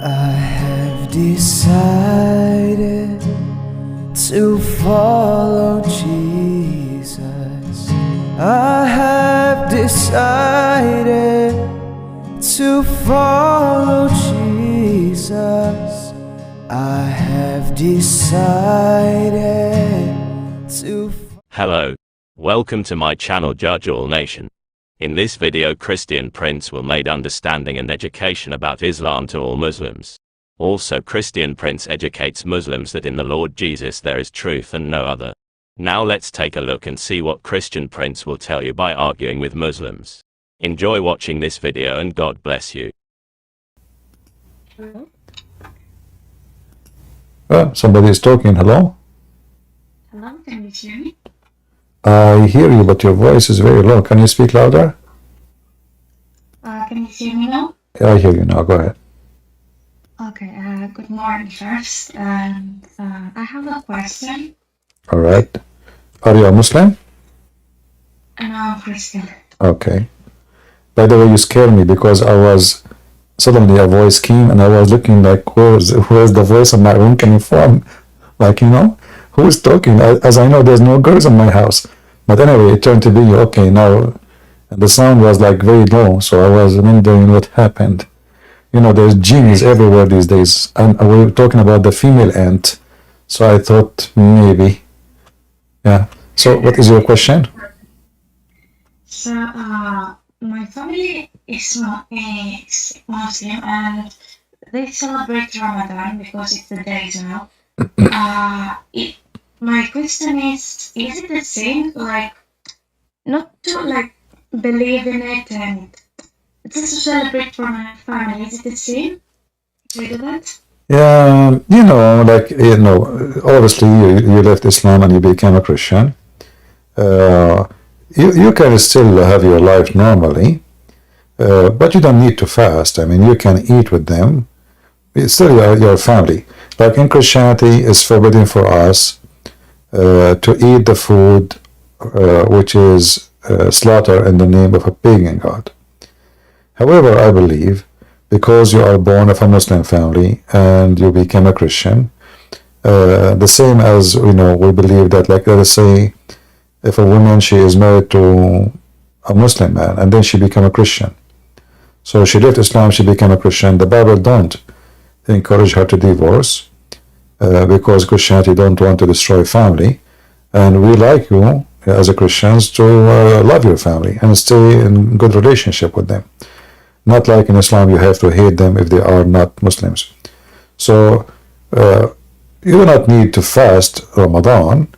I have decided to follow Jesus. I have decided to follow Jesus. I have decided to. Hello. Welcome to my channel Judge All Nation. In this video, Christian Prince will make understanding and education about Islam to all Muslims. Also, Christian Prince educates Muslims that in the Lord Jesus there is truth and no other. Now let's take a look and see what Christian Prince will tell you by arguing with Muslims. Enjoy watching this video and God bless you. Hello? Somebody is talking. Hello? Hello, can you hear me? I hear you, but your voice is very low. Can you speak louder? Can you hear me now? Yeah, I hear you now. Go ahead. Okay, good morning first. And I have a question. All right. Are you a Muslim? And I'm Christian. Okay. By the way, you scared me because suddenly a voice came and I was looking like, where's the voice of my room coming from? Like, who is talking? As I know, there's no girls in my house. But anyway, it turned to be, okay, now, and the sound was like very low, so I was wondering what happened. There's genies everywhere these days, and we were talking about the female ant, so I thought maybe, yeah. So what is your question? So, my family is Muslim and they celebrate Ramadan because it's the days now. My question is it the same, like, not to, like, believe in it and just to celebrate for my family, is it the same? Do you do that? Yeah, obviously you left Islam and you became a Christian. You can still have your life normally, but you don't need to fast. I mean, you can eat with them. It's still your family. Like in Christianity, it's forbidden for us to eat the food which is slaughtered in the name of a pagan god. However, I believe because you are born of a Muslim family and you became a Christian, the same as we believe that, like, let us say, if a woman, she is married to a Muslim man and then she became a Christian, so she left Islam, she became a Christian. The Bible don't encourage her to divorce because Christianity don't want to destroy family, and we like you as a Christians to love your family and stay in good relationship with them. Not like in Islam you have to hate them if they are not Muslims. So you do not need to fast Ramadan,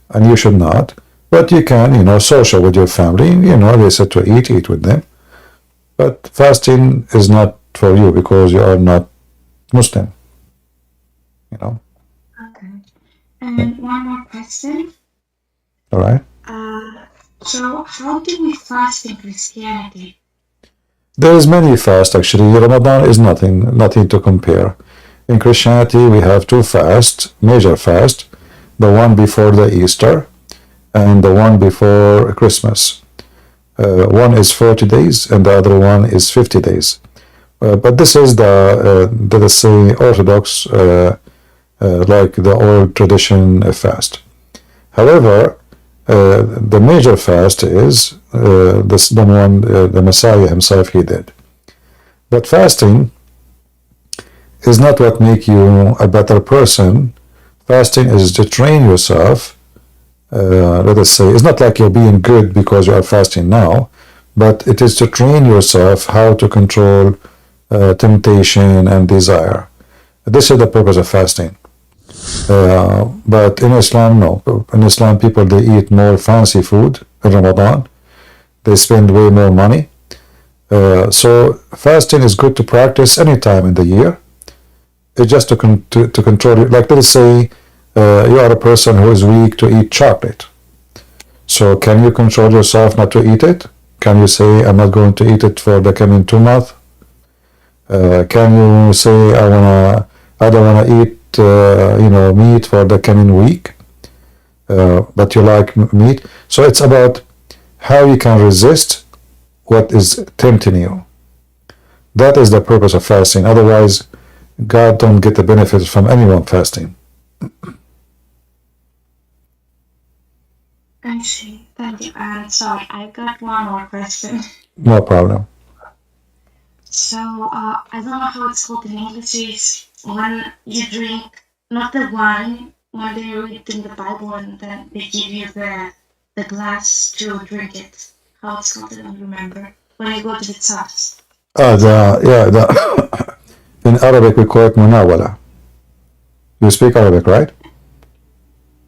and you should not, but you can social with your family. They said to eat with them, but fasting is not for you because you are not Muslim. Okay. And one more question. All right. So how do we fast in Christianity? There is many fast actually. Ramadan is nothing to compare. In Christianity, we have two fasts, major fast, the one before the Easter and the one before Christmas. One is 40 days and the other one is 50 days. But this is let us say, Orthodox, like the old tradition fast. However, the major fast is the one the Messiah himself he did. But fasting is not what make you a better person. Fasting is to train yourself. Let us say, it's not like you're being good because you are fasting now, but it is to train yourself how to control temptation and desire. This is the purpose of fasting. But in Islam, no. In Islam, people, they eat more fancy food in Ramadan. They spend way more money. So fasting is good to practice any time in the year. It's just to control it. Like, let's say you are a person who is weak to eat chocolate. So can you control yourself not to eat it? Can you say, I'm not going to eat it for the coming 2 months? Can you say, I don't want to eat meat for the coming week, but you like meat? So it's about how you can resist what is tempting you. That is the purpose of fasting. Otherwise, God don't get the benefit from anyone fasting. I see. Thank you. And sorry, I got one more question. No problem. So, I don't know how it's called in English, is when you drink, not the wine, when they read in the Bible and then they give you the glass to drink it. How it's called, I don't remember. When you go to the church. In Arabic we call it munawala. You speak Arabic, right?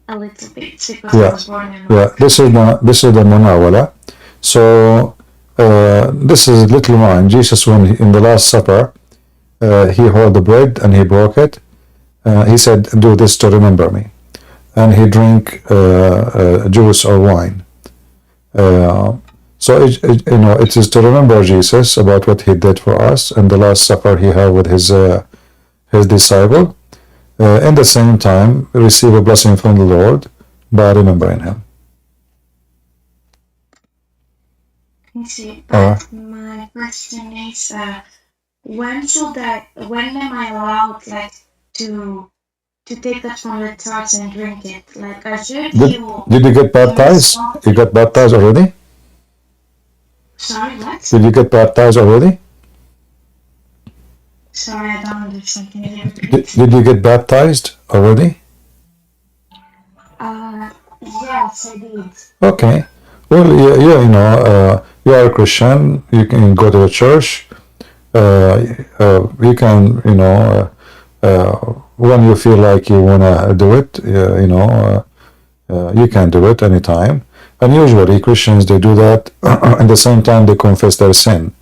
A little bit, because I was born in This is the munawala. So this is little wine. Jesus, when in the Last Supper, he held the bread and he broke it. He said, "Do this to remember me," and he drank juice or wine. So it is to remember Jesus about what he did for us, and the Last Supper he had with his disciple. In the same time, receive a blessing from the Lord by remembering him. I see. But my question is, when am I allowed, like, to take that from the church and drink it? Like, I should Did you get baptized? You got baptized already? Sorry, what? Did you get baptized already? Sorry, I don't understand. Can you repeat? Did you get baptized already? Yes, I did. Okay. Well, you are a Christian. You can go to the church. You can, when you feel like you wanna do it, you can do it anytime. And usually Christians, they do that at the same time they confess their sin.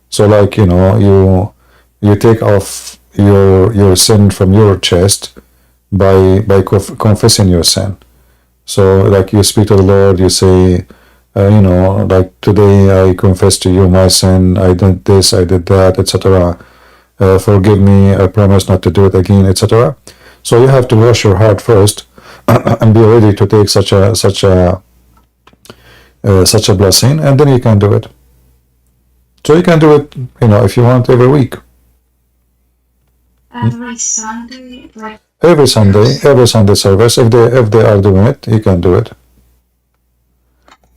So like, you take off your sin from your chest by confessing your sin. So like you speak to the Lord, you say, like today I confess to you my sin, I did this, I did that, etc. Forgive me, I promise not to do it again, etc. So you have to wash your heart first and be ready to take such a blessing, and then you can do it. So you can do it, if you want, every week. Every Sunday, like Every Sunday service. If they are doing it, you can do it.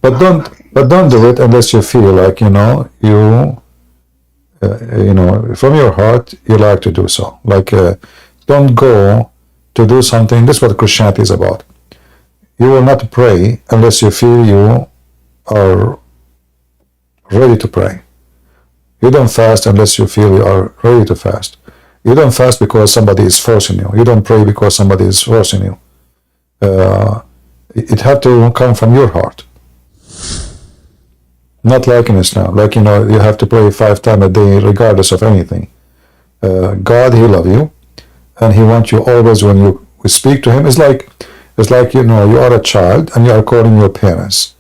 But don't do it unless you feel like from your heart you like to do so. Like don't go to do something. This is what Christianity is about. You will not pray unless you feel you are ready to pray. You don't fast unless you feel you are ready to fast. You don't fast because somebody is forcing you. You don't pray because somebody is forcing you. It has to come from your heart. Not like in Islam. Like, you have to pray 5 times a day regardless of anything. God, he loves you. And he wants you always when you speak to him. It's like you are a child and you are calling your parents.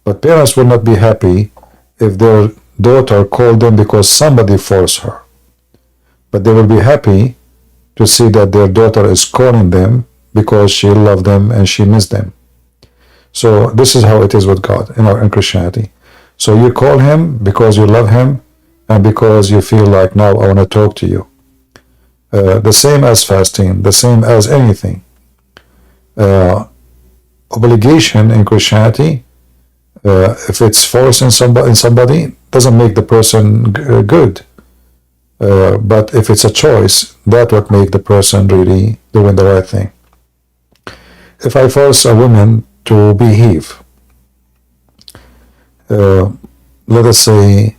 But parents will not be happy if their daughter called them because somebody forced her. But they will be happy to see that their daughter is calling them because she loves them and she missed them. So this is how it is with God in Christianity. So you call him because you love him and because you feel like, now I want to talk to you. The same as fasting, the same as anything. Obligation in Christianity, if it's forced in somebody, doesn't make the person good. But if it's a choice, that would make the person really doing the right thing. If I force a woman to behave, let us say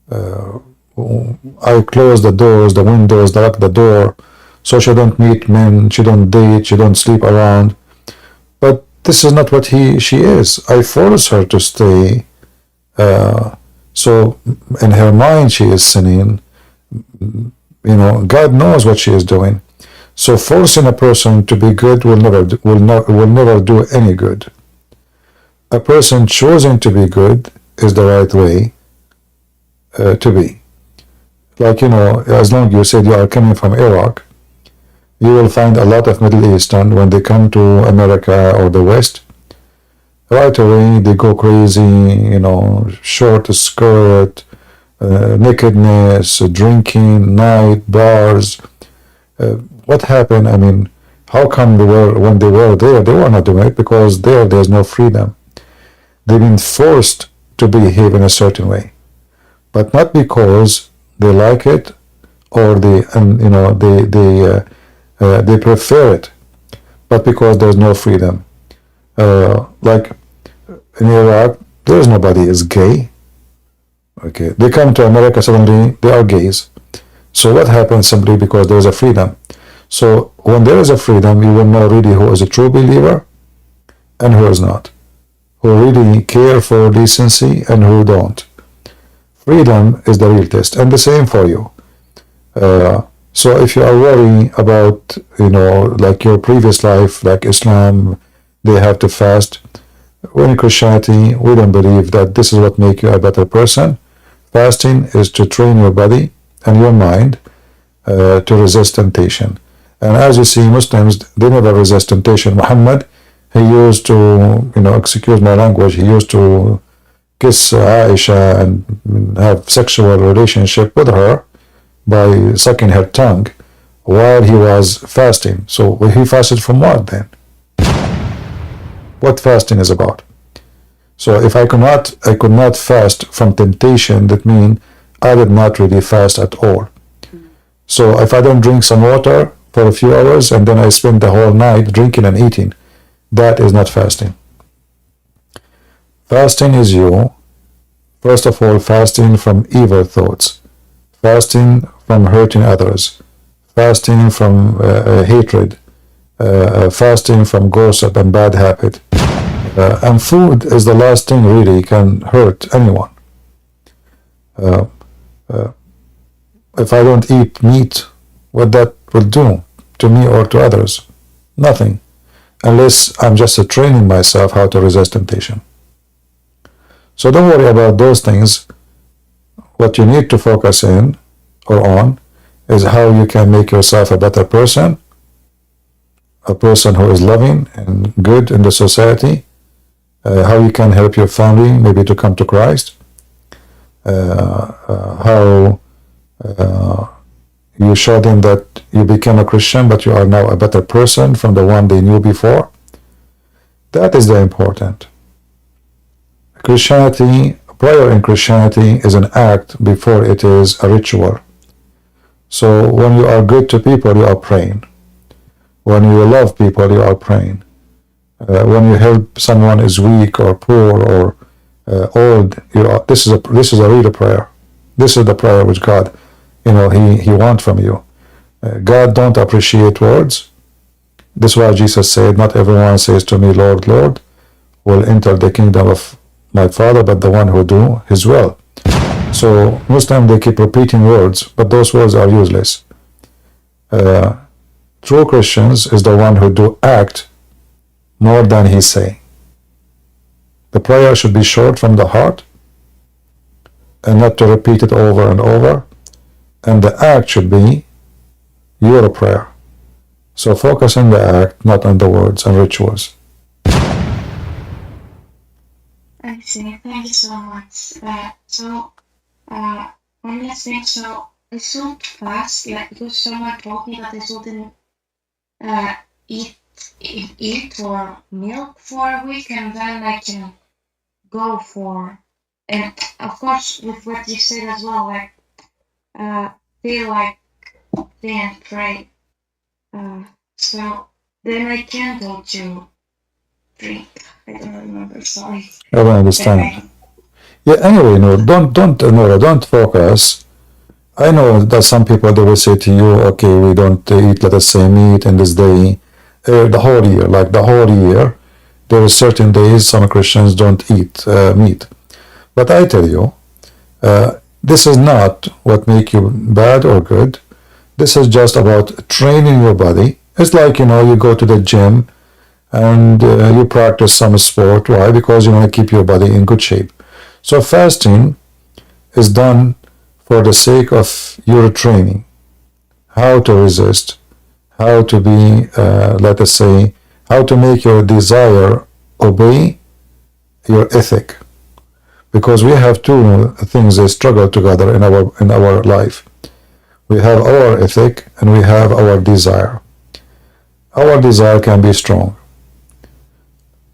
I close the doors, the windows, lock the door, so she don't meet men, she don't date, she don't sleep around. But this is not what she is. I force her to stay. So in her mind she is sinning. God knows what she is doing. So forcing a person to be good will never do any good. A person choosing to be good is the right way to be. Like, as long as you said you are coming from Iraq, you will find a lot of Middle Eastern, when they come to America or the West, right away they go crazy, short skirt, nakedness, drinking, night, bars. What happened? I mean, how come when they were there, they were not doing it? Because there's no freedom. They've been forced to behave in a certain way, but not because they like it or they prefer it, but because there's no freedom. Like in Iraq, there's nobody is gay. Okay, they come to America, suddenly they are gays. So what happens? Simply because there is a freedom. So when there is a freedom, you will know really who is a true believer and who is not, who really care for decency and who don't. Freedom is the real test, and the same for you. So if you are worrying about, like your previous life, like Islam, they have to fast. When in Christianity, we don't believe that this is what makes you a better person. Fasting is to train your body and your mind to resist temptation. And as you see, Muslims, they never resist temptation. Muhammad, he used to, excuse my language, he used to kiss Aisha and have sexual relationship with her by sucking her tongue while he was fasting. So he fasted from what then? What fasting is about? So if I could not fast from temptation, that means I did not really fast at all. So if I don't drink some water for a few hours and then I spend the whole night drinking and eating, that is not fasting. Fasting is you, first of all, fasting from evil thoughts, fasting from hurting others, fasting from hatred, fasting from gossip and bad habit. And food is the last thing really can hurt anyone. If I don't eat meat, what that will do to me or to others? Nothing, unless I'm just training myself how to resist temptation. So don't worry about those things. What you need to focus in or on is how you can make yourself a better person, a person who is loving and good in the society, how you can help your family maybe to come to Christ, how you show them that you became a Christian, but you are now a better person from the one they knew before. That is the important. Christianity, prayer in Christianity is an act before it is a ritual. So when you are good to people, you are praying. When you love people, you are praying. When you help someone is weak or poor or old, this is a real prayer. This is the prayer which God, He wants from you. God don't appreciate words. This is why Jesus said, "Not everyone says to me, Lord, Lord, will enter the kingdom of my Father, but the one who do His will." So Muslims, they keep repeating words, but those words are useless. True Christians is the one who do act more than he say. The prayer should be short from the heart and not to repeat it over and over. And the act should be your prayer. So focus on the act, not on the words and rituals. I see. Thank you so much. One last thing. So I should fast, like, because someone told me that I shouldn't eat or milk for a week, and then I can go for. And of course, with what you said as well, like feel like they and pray. So then I can go to drink. I don't remember. Sorry. I don't understand. Yeah. Anyway, don't focus. I know that some people, they will say to you, okay, we don't eat, let us say, meat in this day, the whole year. Like the whole year, there are certain days some Christians don't eat meat. But I tell you, this is not what make you bad or good. This is just about training your body. It's like, you go to the gym and you practice some sport. Why? Because you want to keep your body in good shape. So fasting is done for the sake of your training, how to resist, how to be, let us say, how to make your desire obey your ethic. because we have two things that struggle together in our life. We have our ethic and we have our desire. Our desire can be strong,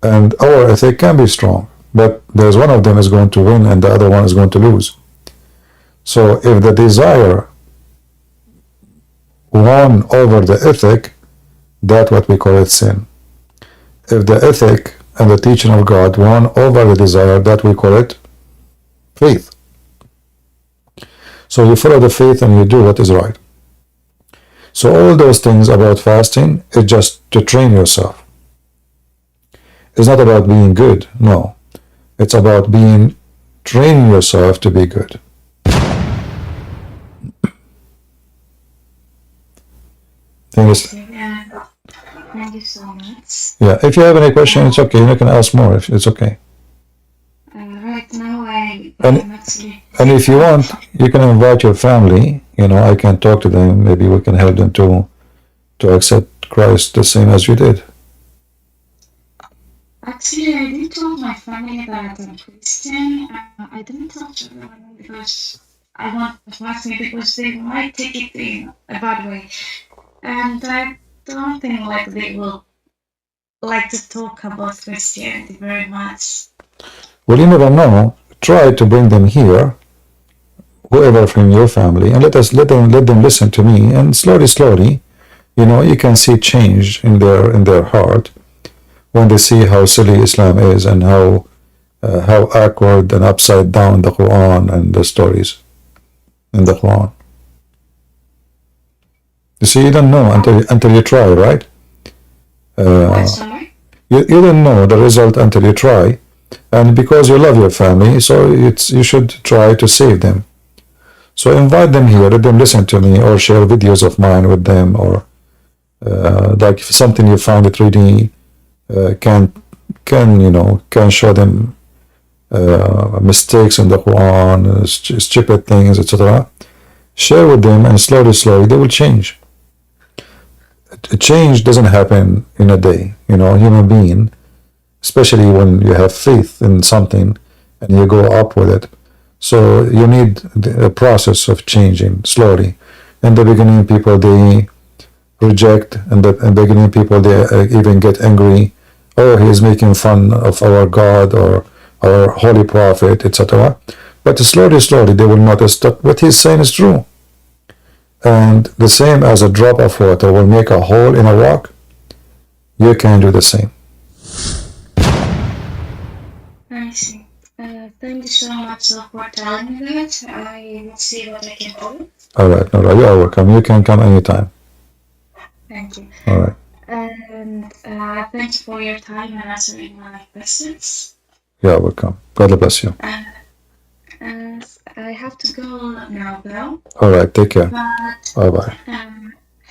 and our ethic can be strong, but there's one of them is going to win and the other one is going to lose. So if the desire won over the ethic, that's what we call it sin. If the ethic and the teaching of God won over the desire, that we call it faith. So you follow the faith and you do what is right. So all those things about fasting is just to train yourself. It's not about being good, no. It's about training yourself to be good. Thank you so much. Yeah, if you have any question, it's okay. You can ask more if it's okay. Right now I'm actually... And if you want, you can invite your family. I can talk to them. Maybe we can help them to accept Christ the same as you did. Actually, I didn't tell my family that I'm Christian. I didn't tell everyone because I want to fast me because they might take it in a bad way. And I don't think they will like to talk about Christianity very much. Well, you never know. Try to bring them here, whoever from your family, and let them listen to me. And slowly, you can see change in their heart when they see how silly Islam is and how awkward and upside down the Qur'an and the stories in the Qur'an. You see, you don't know until you try, right? You don't know the result until you try, and because you love your family, so you should try to save them. So invite them here, let them listen to me, or share videos of mine with them, or like if something you find it really can show them mistakes in the Quran, stupid things, etc. Share with them, and slowly they will change. A change doesn't happen in a day. Human being, especially when you have faith in something and you go up with it. So you need a process of changing slowly. In the beginning, people, they reject. In the beginning, people, they even get angry. Oh, he is making fun of our God or our holy prophet, etc. But slowly, they will notice that what he's saying is true. And the same as a drop of water will make a hole in a rock, you can do the same. I see. Thank you so much for telling me that. I will see what I can do. Alright, no, you are welcome. You can come anytime. Thank you. Alright. And thanks for your time and answering my questions. You are welcome. God bless you. And I have to go now, though. Alright, take care. But Bye-bye.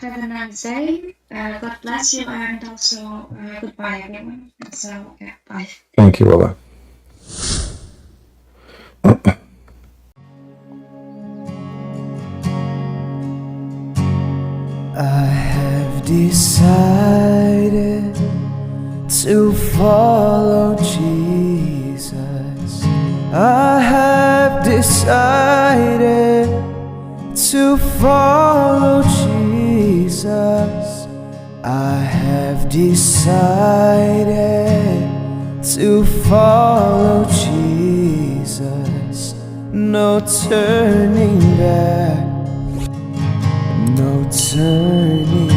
have a nice day. God bless you, and also goodbye, everyone. So, yeah, bye. Thank you, bye-bye. I have decided to follow Jesus. I have decided to follow Jesus. I have decided to follow Jesus. No turning back, no turning